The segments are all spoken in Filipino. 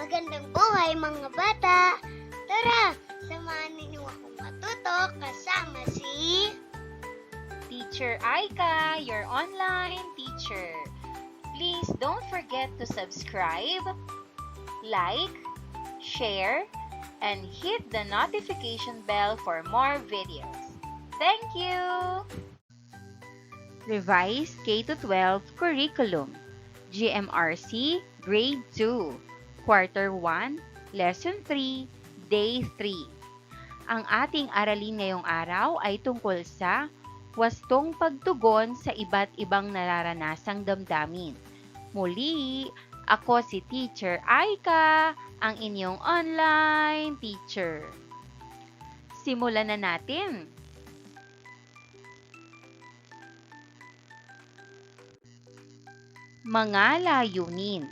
Magandang buhay mga bata! Tara, samahan ninyo akong matuto kasama si Teacher Aika, your online teacher. Please don't forget to subscribe, like, share, and hit the notification bell for more videos. Thank you! Revised K-12 Curriculum, GMRC Grade 2, Quarter 1, Lesson 3, Day 3. Ang ating aralin ngayong araw ay tungkol sa wastong pagtugon sa iba't ibang nararanasang damdamin. Muli, ako si Teacher Aika, ang inyong online teacher. Simulan na natin! Mga layunin.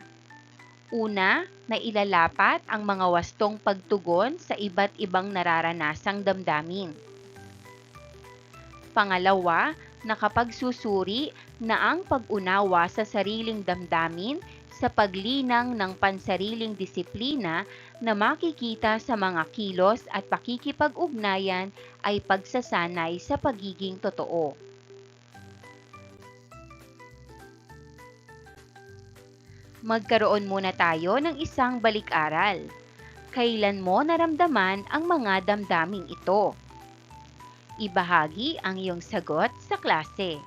Una, na ilalapat ang mga wastong pagtugon sa iba't ibang nararanasang damdamin. Pangalawa, nakapagsusuri na ang pag-unawa sa sariling damdamin sa paglinang ng pansariling disiplina na makikita sa mga kilos at pakikipag-ugnayan ay pagsasanay sa pagiging totoo. Magkaroon muna tayo ng isang balik-aral. Kailan mo naramdaman ang mga damdaming ito? Ibahagi ang iyong sagot sa klase.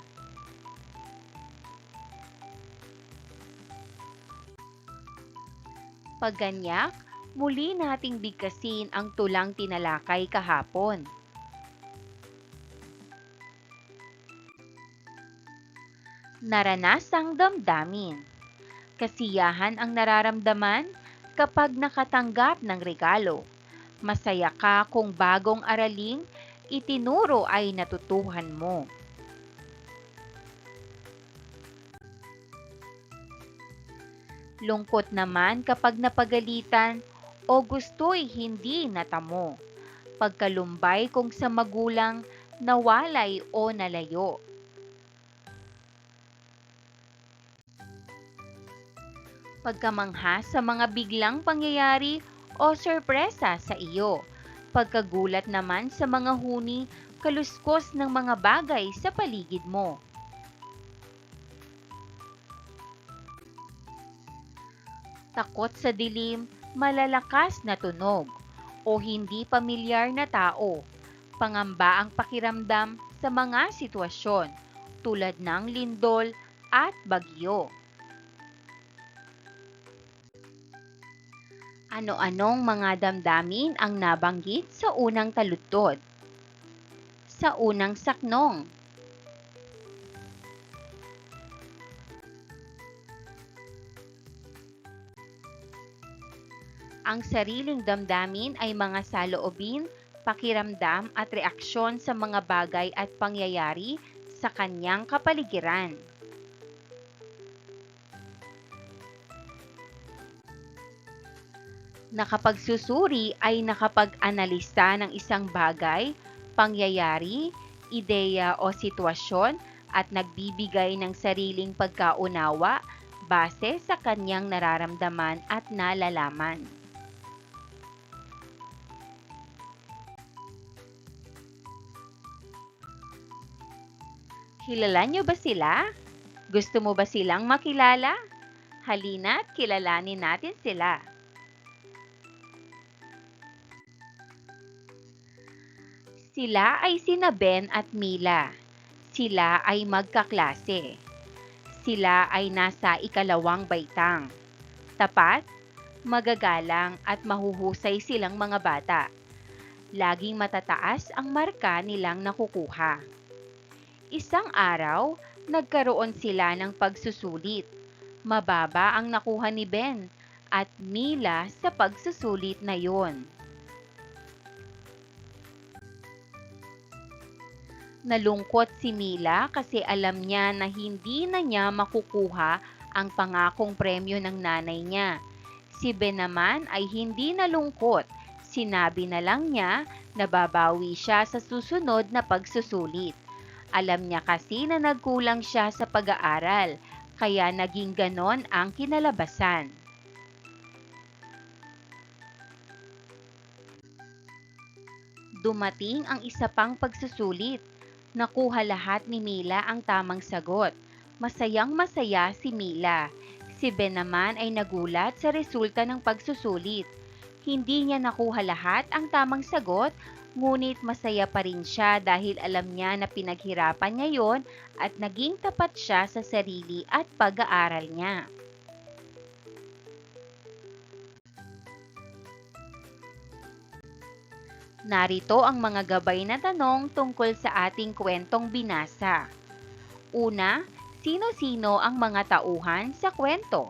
Pagganyak, muli nating bigkasin ang tulang tinalakay kahapon. Naranasang damdamin. Kasiyahan ang nararamdaman kapag nakatanggap ng regalo. Masaya ka kung bagong araling itinuro ay natutuhan mo. Lungkot naman kapag napagalitan o gusto'y hindi natamo. Pagkalumbay kung sa magulang nawalay o nalayo. Pagkamangha sa mga biglang pangyayari o sorpresa sa iyo. Pagkagulat naman sa mga huni, kaluskos ng mga bagay sa paligid mo. Takot sa dilim, malalakas na tunog, o hindi pamilyar na tao. Pangamba ang pakiramdam sa mga sitwasyon, tulad ng lindol at bagyo. Ano-anong mga damdamin ang nabanggit sa unang taludtod? Sa unang saknong. Ang sariling damdamin ay mga saloobin, pakiramdam at reaksyon sa mga bagay at pangyayari sa kanyang kapaligiran. Nakapagsusuri ay nakapag-analisa ng isang bagay, pangyayari, ideya o sitwasyon at nagbibigay ng sariling pagkaunawa base sa kanyang nararamdaman at nalalaman. Kilala niyo ba sila? Gusto mo ba silang makilala? Halina't kilalanin natin sila. Sila ay sina Ben at Mila. Sila ay magkaklase. Sila ay nasa ikalawang baitang. Tapat, magagalang at mahuhusay silang mga bata. Laging matataas ang marka nilang nakukuha. Isang araw, nagkaroon sila ng pagsusulit. Mababa ang nakuha ni Ben at Mila sa pagsusulit na yon. Nalungkot si Mila kasi alam niya na hindi na niya makukuha ang pangakong premyo ng nanay niya. Si Ben naman ay hindi nalungkot. Sinabi na lang niya na babawi siya sa susunod na pagsusulit. Alam niya kasi na nagkulang siya sa pag-aaral, kaya naging ganon ang kinalabasan. Dumating ang isa pang pagsusulit. Nakuha lahat ni Mila ang tamang sagot. Masayang masaya si Mila. Si Ben naman ay nagulat sa resulta ng pagsusulit. Hindi niya nakuha lahat ang tamang sagot, ngunit masaya pa rin siya dahil alam niya na pinaghirapan niya yon at naging tapat siya sa sarili at pag-aaral niya. Narito ang mga gabay na tanong tungkol sa ating kwentong binasa. Una, sino-sino ang mga tauhan sa kwento?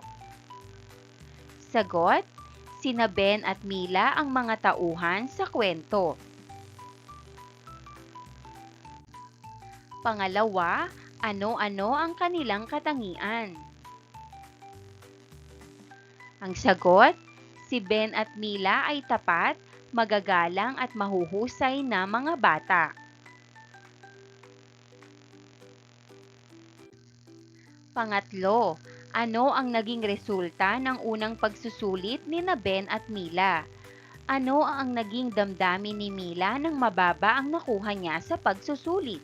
Sagot, sina Ben at Mila ang mga tauhan sa kwento. Pangalawa, ano-ano ang kanilang katangian? Ang sagot, si Ben at Mila ay tapat, magagalang at mahuhusay na mga bata. Pangatlo, ano ang naging resulta ng unang pagsusulit ni na Ben at Mila? Ano ang naging damdamin ni Mila nang mababa ang nakuha niya sa pagsusulit?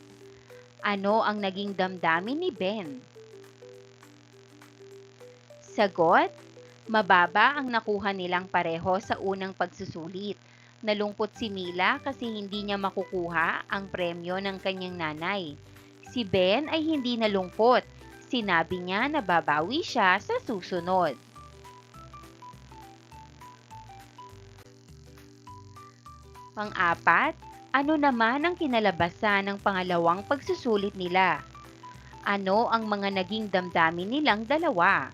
Ano ang naging damdamin ni Ben? Sagot, mababa ang nakuha nilang pareho sa unang pagsusulit. Nalungkot si Mila kasi hindi niya makukuha ang premyo ng kanyang nanay. Si Ben ay hindi nalungkot. Sinabi niya na babawi siya sa susunod. Pang-apat, ano naman ang kinalabasan ng pangalawang pagsusulit nila? Ano ang mga naging damdamin nilang dalawa?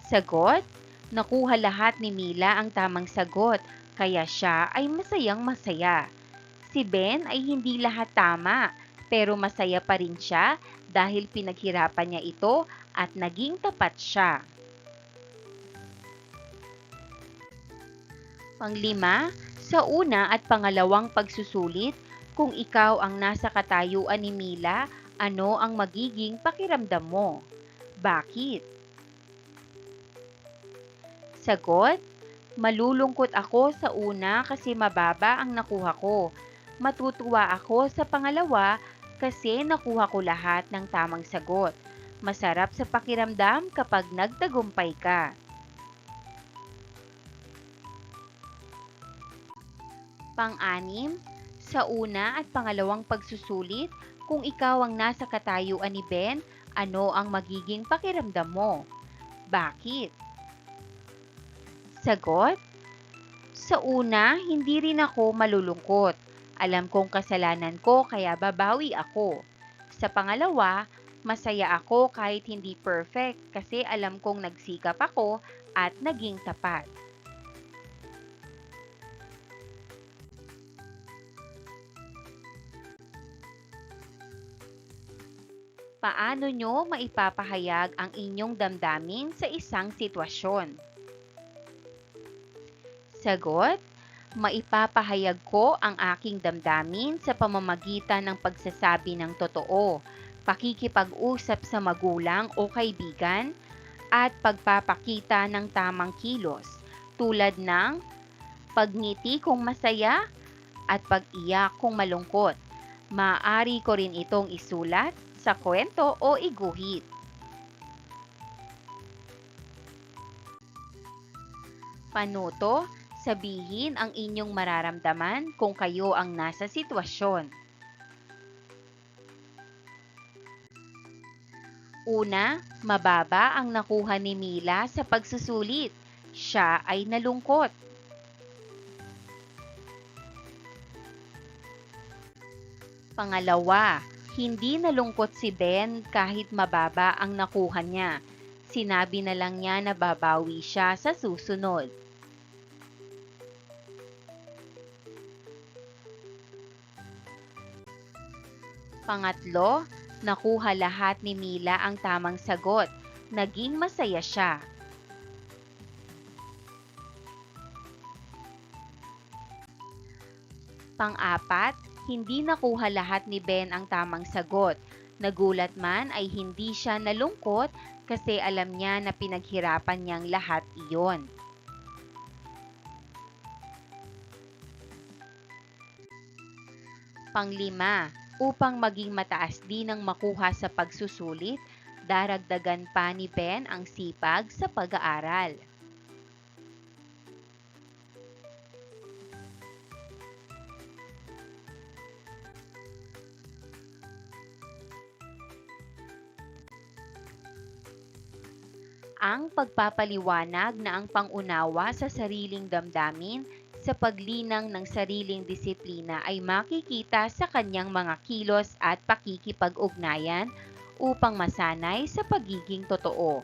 Sagot, nakuha lahat ni Mila ang tamang sagot, kaya siya ay masayang masaya. Si Ben ay hindi lahat tama, pero masaya pa rin siya dahil pinaghirapan niya ito at naging tapat siya. Panglima, sa una at pangalawang pagsusulit, kung ikaw ang nasa katayuan ni Mila, ano ang magiging pakiramdam mo? Bakit? Sagot, malulungkot ako sa una kasi mababa ang nakuha ko. Matutuwa ako sa pangalawa kasi nakuha ko lahat ng tamang sagot. Masarap sa pakiramdam kapag nagtagumpay ka. Pang-anim, sa una at pangalawang pagsusulit, kung ikaw ang nasa katayuan ni Ben, ano ang magiging pakiramdam mo? Bakit? Sagot, sa una, hindi rin ako malulungkot. Alam kong kasalanan ko kaya babawi ako. Sa pangalawa, masaya ako kahit hindi perfect kasi alam kong nagsikap ako at naging tapat. Paano nyo maipapahayag ang inyong damdamin sa isang sitwasyon? Sagot, maipapahayag ko ang aking damdamin sa pamamagitan ng pagsasabi ng totoo, pakikipag-usap sa magulang o kaibigan, at pagpapakita ng tamang kilos tulad ng pagngiti kung masaya at pag-iyak kung malungkot. Maaari ko rin itong isulat sa kwento o iguhit. Panuto, sabihin ang inyong mararamdaman kung kayo ang nasa sitwasyon. Una, mababa ang nakuha ni Mila sa pagsusulit. Siya ay nalungkot. Pangalawa, hindi nalungkot si Ben kahit mababa ang nakuha niya. Sinabi na lang niya na babawi siya sa susunod. Pangatlo, nakuha lahat ni Mila ang tamang sagot. Naging masaya siya. Pang-apat, hindi nakuha lahat ni Ben ang tamang sagot. Nagulat man ay hindi siya nalungkot kasi alam niya na pinaghirapan niyang lahat iyon. Panglima, upang maging mataas din ang makuha sa pagsusulit, daragdagan pa ni Ben ang sipag sa pag-aaral. Ang pagpapaliwanag na ang pangunawa sa sariling damdamin sa paglinang ng sariling disiplina ay makikita sa kanyang mga kilos at pakikipag-ugnayan upang masanay sa pagiging totoo.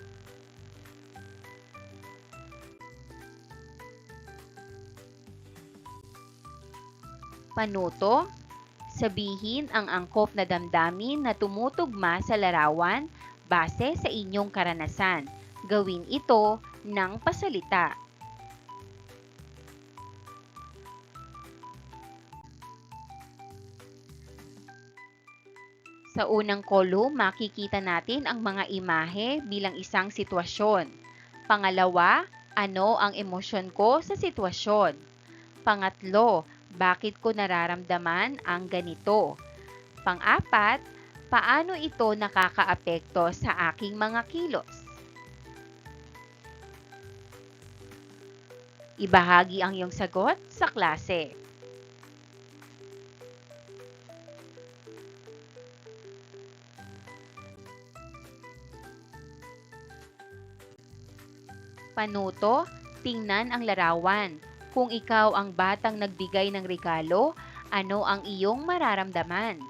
Panuto, sabihin ang angkop na damdamin na tumutugma sa larawan base sa inyong karanasan. Gawin ito ng pasalita. Sa unang kolum, makikita natin ang mga imahe bilang isang sitwasyon. Pangalawa, ano ang emosyon ko sa sitwasyon? Pangatlo, bakit ko nararamdaman ang ganito? Pang-apat, paano ito nakakaapekto sa aking mga kilos? Ibahagi ang iyong sagot sa klase. Panuto, tingnan ang larawan. Kung ikaw ang batang nagbigay ng regalo, ano ang iyong mararamdaman?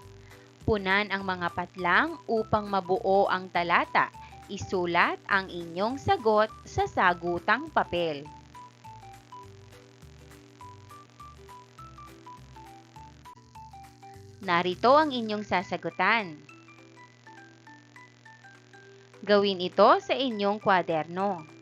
Punan ang mga patlang upang mabuo ang talata. Isulat ang inyong sagot sa sagutang papel. Narito ang inyong sasagutan. Gawin ito sa inyong kwaderno.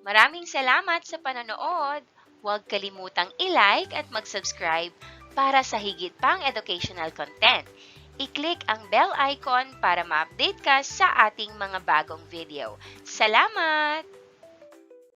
Maraming salamat sa panonood. Huwag kalimutang i-like at mag-subscribe para sa higit pang educational content. I-click ang bell icon para ma-update ka sa ating mga bagong video. Salamat!